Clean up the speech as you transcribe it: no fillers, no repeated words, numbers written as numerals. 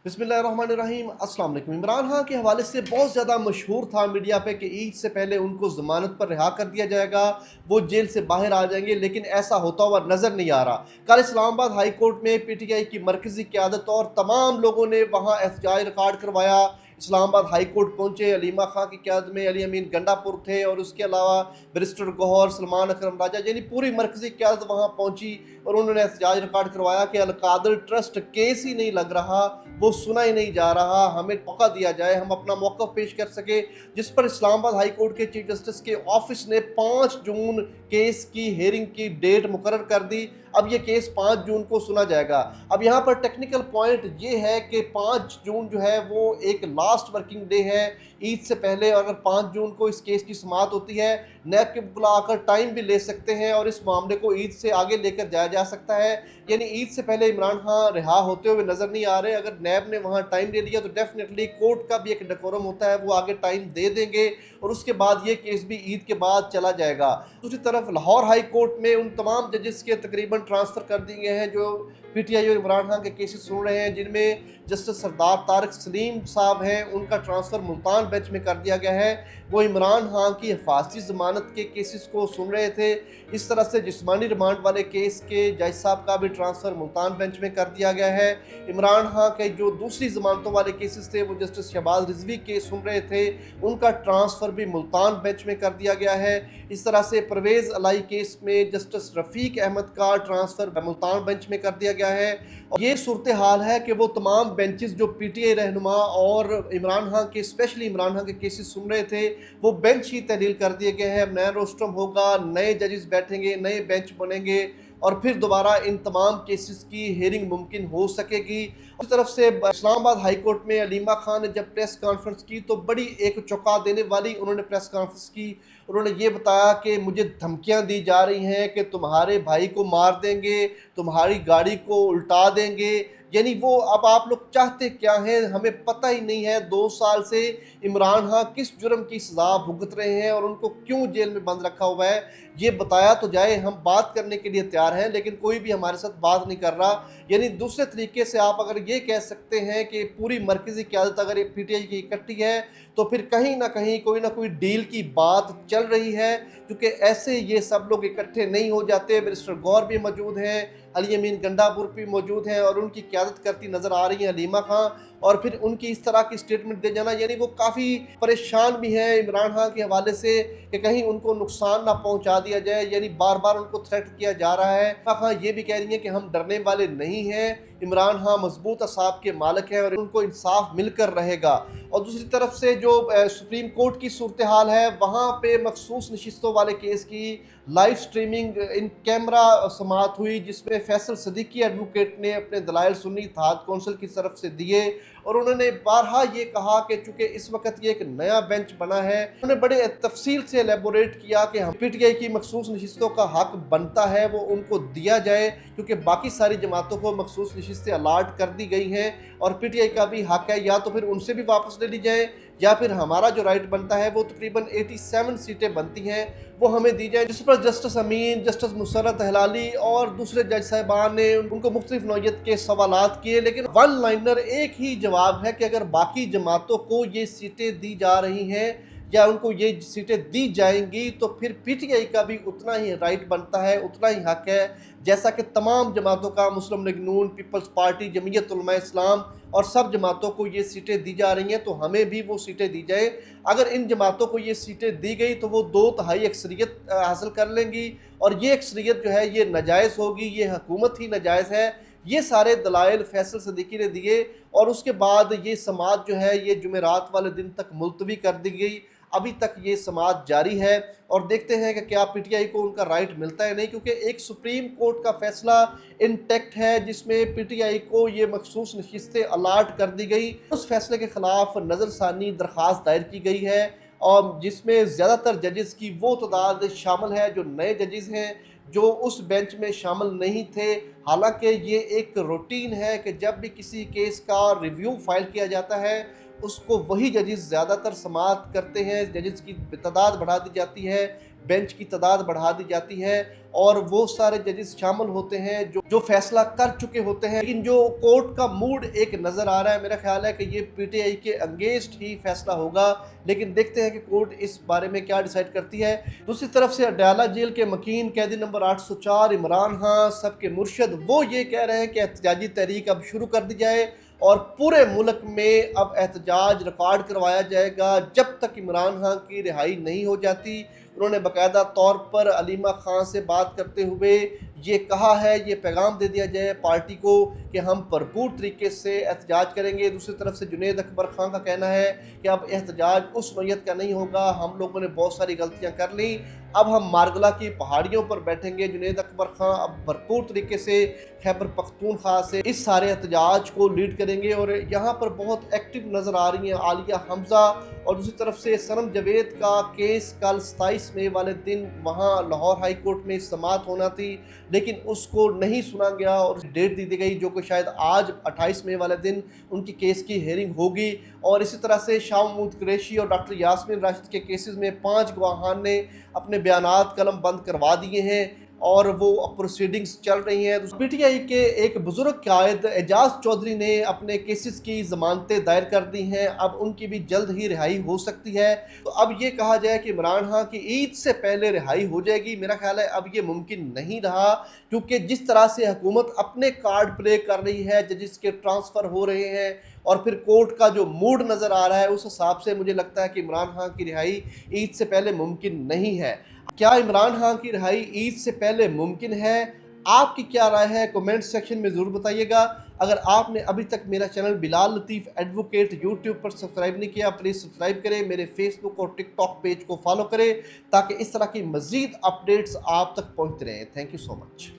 बिस्मिल्लाहिर्रहमानिर्रहीम। अस्सलाम वालेकुम। इमरान खान के हवाले से बहुत ज़्यादा मशहूर था मीडिया पे कि ईद से पहले उनको ज़मानत पर रिहा कर दिया जाएगा, वो जेल से बाहर आ जाएंगे, लेकिन ऐसा होता हुआ नज़र नहीं आ रहा। कल इस्लामाबाद हाई कोर्ट में पीटीआई की मरकज़ी क़यादत और तमाम लोगों ने वहाँ एहतजाज रिकॉर्ड करवाया। इस्लामाबाद हाई कोर्ट पहुँचे, अलीमा खां की क़यादत में अली अमीन गंडापुर थे और उसके अलावा बैरिस्टर गौहर, सलमान अकरम राजा, यानी पूरी मरकज़ी क़यादत वहाँ पहुँची और उन्होंने एहतजाज रिकॉर्ड करवाया कि अल-कादिर ट्रस्ट केस ही नहीं लग रहा, वो सुना ही नहीं जा रहा, हमें मौका दिया जाए, हम अपना मौक़िफ़ पेश कर सके। जिस पर इस्लामाबाद हाई कोर्ट के चीफ जस्टिस के ऑफिस ने 5 जून केस की हेयरिंग की डेट मुकर्रर कर दी। अब ये केस 5 जून को सुना जाएगा। अब यहाँ पर टेक्निकल पॉइंट ये है कि 5 जून जो है वो एक लास्ट वर्किंग डे है ईद से पहले। अगर 5 जून को इस केस की समाअत होती है, नैब के वकील आकर टाइम भी ले सकते हैं और इस मामले को ईद से आगे लेकर जाया जा सकता है। यानी ईद से पहले इमरान खान रिहा होते हुए नज़र नहीं आ रहे। अगर नैब ने वहाँ टाइम ले लिया तो डेफिनेटली कोर्ट का भी एक डेकोरम होता है, वो आगे टाइम दे देंगे और उसके बाद ये केस भी ईद के बाद चला जाएगा। दूसरी तरफ लाहौर हाई कोर्ट में उन तमाम जजेस के तकरीबन ट्रांसफ़र कर दिए गए हैं जो पीटीआई और इमरान खान के केसेस सुन रहे हैं, जिनमें जस्टिस सरदार तारिक सलीम साहब हैं, उनका ट्रांसफ़र मुल्तान बेंच में कर दिया गया है। वो इमरान खान की हिफाजती ज़मानत के केसेस को सुन रहे थे। इस तरह से जिस्मानी रिमांड वाले केस के जज साहब का भी ट्रांसफ़र मुल्तान बेंच में कर दिया गया है। इमरान खान के जो दूसरी ज़मानतों वाले केसेस थे, वो जस्टिस शहबाज रिजवी केस सुन रहे थे, उनका ट्रांसफ़र भी मुल्तान बेंच में कर दिया गया है। इस तरह से परवेज़ अलाई केस में जस्टिस रफ़ीक अहमद का ट्रांसफ़र मुल्तान बेंच में कर दिया गया है। और ये सूरत हाल है कि वो तमाम बेंचेस जो पीटीआई रहनुमा और इमरान खान के स्पेशली इमरान खान के केसेस सुन रहे थे, वो बेंच ही तहलील कर दिए गए हैं। नया रोस्टम होगा, नए जजेस बैठेंगे, नए बेंच बनेंगे और फिर दोबारा इन तमाम केसेस की हेयरिंग मुमकिन हो सकेगी। उस तरफ से इस्लामाबाद हाई कोर्ट में अलीमा खान ने जब प्रेस कॉन्फ्रेंस की तो बड़ी एक चौंका देने वाली उन्होंने प्रेस कॉन्फ्रेंस की। उन्होंने ये बताया कि मुझे धमकियां दी जा रही हैं कि तुम्हारे भाई को मार देंगे, तुम्हारी गाड़ी को उल्टा देंगे। यानी वो अब आप लोग चाहते क्या हैं, हमें पता ही नहीं है। 2 साल से इमरान खान किस जुर्म की सज़ा भुगत रहे हैं और उनको क्यों जेल में बंद रखा हुआ है, ये बताया तो जाए। हम बात करने के लिए तैयार हैं, लेकिन कोई भी हमारे साथ बात नहीं कर रहा। यानी दूसरे तरीके से आप अगर ये कह सकते हैं कि पूरी मरकज़ी क़यादत अगर ये पीटीआई की इकट्ठी है तो फिर कहीं ना कहीं कोई ना कोई डील की बात चल रही है, क्योंकि ऐसे ये सब लोग इकट्ठे नहीं हो जाते। बैरिस्टर गौहर भी मौजूद हैं, अली अमीन गंडापुर भी मौजूद हैं और उनकी क़यादत करती नज़र आ रही हैं अलीमा खान। और फिर उनकी इस तरह की स्टेटमेंट दे जाना, यानी वो काफ़ी परेशान भी हैं इमरान खान के हवाले से कि कहीं उनको नुकसान ना पहुंचा दिया जाए। यानी बार बार उनको थ्रेट किया जा रहा है। खान ये भी कह रही हैं कि हम डरने वाले नहीं हैं, इमरान खान मजबूत असाब के मालिक हैं और उनको इंसाफ मिलकर रहेगा। और दूसरी तरफ से जो सुप्रीम कोर्ट की सूरत हाल है, वहाँ पे मखसूस नशिस्तों वाले केस की लाइव स्ट्रीमिंग इन कैमरा समाअत हुई, जिसमें फैसल सदीकी एडवोकेट ने अपने दलाइल सुन्नी इत्तेहाद कौंसिल की तरफ से दिए और उन्होंने बारहा ये कहा कि चूँकि इस वक्त ये एक नया बेंच बना है, उन्होंने बड़े तफसील से एलेबोरेट किया कि हम पीटीआई की मखसूस नशिस्तों का हक बनता है वो उनको दिया जाए, क्योंकि बाकी सारी जमातों को मखसूस नशिस्तें अलाट कर दी गई हैं और पीटीआई का भी हक है या तो फिर उनसे भी वापस ले ली जाए या फिर हमारा जो राइट बनता है वो तकरीबन 87 सीटें बनती हैं वो हमें दी जाए। जिस पर जस्टिस अमीन, जस्टिस मुसर्रत हलाली और दूसरे जज साहिबान ने उनको मुख्तलिफ नौइयत के सवालात किए, लेकिन वन लाइनर एक ही जवाब है कि अगर बाकी जमातों को ये सीटें दी जा रही हैं या उनको ये सीटें दी जाएंगी तो फिर पीटीआई का भी उतना ही राइट बनता है, उतना ही हक है जैसा कि तमाम जमातों का, मुस्लिम लीग नून, पीपल्स पार्टी, जमीयत उलमा इस्लाम और सब जमातों को ये सीटें दी जा रही हैं, तो हमें भी वो सीटें दी जाए। अगर इन जमातों को ये सीटें दी गई तो वो 2/3 अक्सरियत हासिल कर लेंगी और ये अक्सरियत जो है ये नाजायज़ होगी, ये हुकूमत ही नाजायज़ है। ये सारे दलाइल फैसल सदीकी ने दिए और उसके बाद ये समाअत जो है ये जुमेरात वाले दिन तक मुलतवी कर दी गई। अभी तक ये समाअत जारी है और देखते हैं कि क्या पीटीआई को उनका राइट मिलता है नहीं, क्योंकि एक सुप्रीम कोर्ट का फैसला इंटैक्ट है जिसमें पीटीआई को ये मखसूस नशिस्तें अलाट कर दी गई। उस फैसले के खिलाफ नज़रसानी दरख्वास्त दायर की गई है और जिसमें ज़्यादातर जजेस की वो तादाद शामिल है जो नए जजेस हैं जो उस बेंच में शामिल नहीं थे। हालांकि ये एक रूटीन है कि जब भी किसी केस का रिव्यू फाइल किया जाता है उसको वही जजेस ज़्यादातर समाअत करते हैं, जजेस की तादाद बढ़ा दी जाती है, बेंच की तादाद बढ़ा दी जाती है और वो सारे जजेस शामिल होते हैं जो फैसला कर चुके होते हैं। लेकिन जो कोर्ट का मूड एक नज़र आ रहा है, मेरा ख्याल है कि ये पीटीआई के अगेंस्ट ही फैसला होगा, लेकिन देखते हैं कि कोर्ट इस बारे में क्या डिसाइड करती है। दूसरी तरफ से अडयाला जेल के मकीन कैदी नंबर 804 इमरान खान सबके मुर्शद वो ये कह रहे हैं कि एहतजाजी तहरीक अब शुरू कर दी जाए और पूरे मुल्क में अब एहतजाज रिकॉर्ड करवाया जाएगा जब तक इमरान खान की रिहाई नहीं हो जाती। उन्होंने बाकायदा तौर पर अलीमा खान से बात करते हुए ये कहा है, ये पैगाम दे दिया जाए पार्टी को कि हम भरपूर तरीके से एहतजाज करेंगे। दूसरी तरफ से जुनैद अकबर खान का कहना है कि अब एहतजाज उस नौयत का नहीं होगा, हम लोगों ने बहुत सारी गलतियां कर ली, अब हम मारगला की पहाड़ियों पर बैठेंगे। जुनैद अकबर खान अब भरपूर तरीके से खैबर पख्तूनख्वा से इस सारे एहतजाज को लीड करेंगे और यहाँ पर बहुत एक्टिव नज़र आ रही हैं आलिया हमजा। और दूसरी तरफ से सनम जावेद का केस कल 27 मई वाले दिन वहाँ लाहौर हाई कोर्ट में समाअत होना थी, लेकिन उसको नहीं सुना गया और डेट दी गई जो कि शायद आज 28 मई वाले दिन उनकी केस की हेयरिंग होगी। और इसी तरह से शाह महमूद कुरैशी और डॉक्टर यास्मीन राशिद के केसेस में 5 गवाहान ने अपने बयानात कलम बंद करवा दिए हैं और वो प्रोसीडिंग्स चल रही हैं। पीटीआई के एक बुजुर्ग कायद एजाज चौधरी ने अपने केसेस की जमानतें दायर कर दी हैं, अब उनकी भी जल्द ही रिहाई हो सकती है। तो अब ये कहा जाए कि इमरान खान की ईद से पहले रिहाई हो जाएगी, मेरा ख्याल है अब ये मुमकिन नहीं रहा, क्योंकि जिस तरह से हुकूमत अपने कार्ड प्ले कर रही है, जजेस के ट्रांसफ़र हो रहे हैं और फिर कोर्ट का जो मूड नज़र आ रहा है, उस हिसाब से मुझे लगता है कि इमरान खान की रिहाई ईद से पहले मुमकिन नहीं है। क्या इमरान खान की रिहाई ईद से पहले मुमकिन है? आपकी क्या राय है? कमेंट सेक्शन में ज़रूर बताइएगा। अगर आपने अभी तक मेरा चैनल बिलाल लतीफ़ एडवोकेट यूट्यूब पर सब्सक्राइब नहीं किया, प्लीज़ सब्सक्राइब करें। मेरे फेसबुक और टिकटॉक पेज को फॉलो करें ताकि इस तरह की मज़ीद अपडेट्स आप तक पहुँचते रहें। Thank you so much.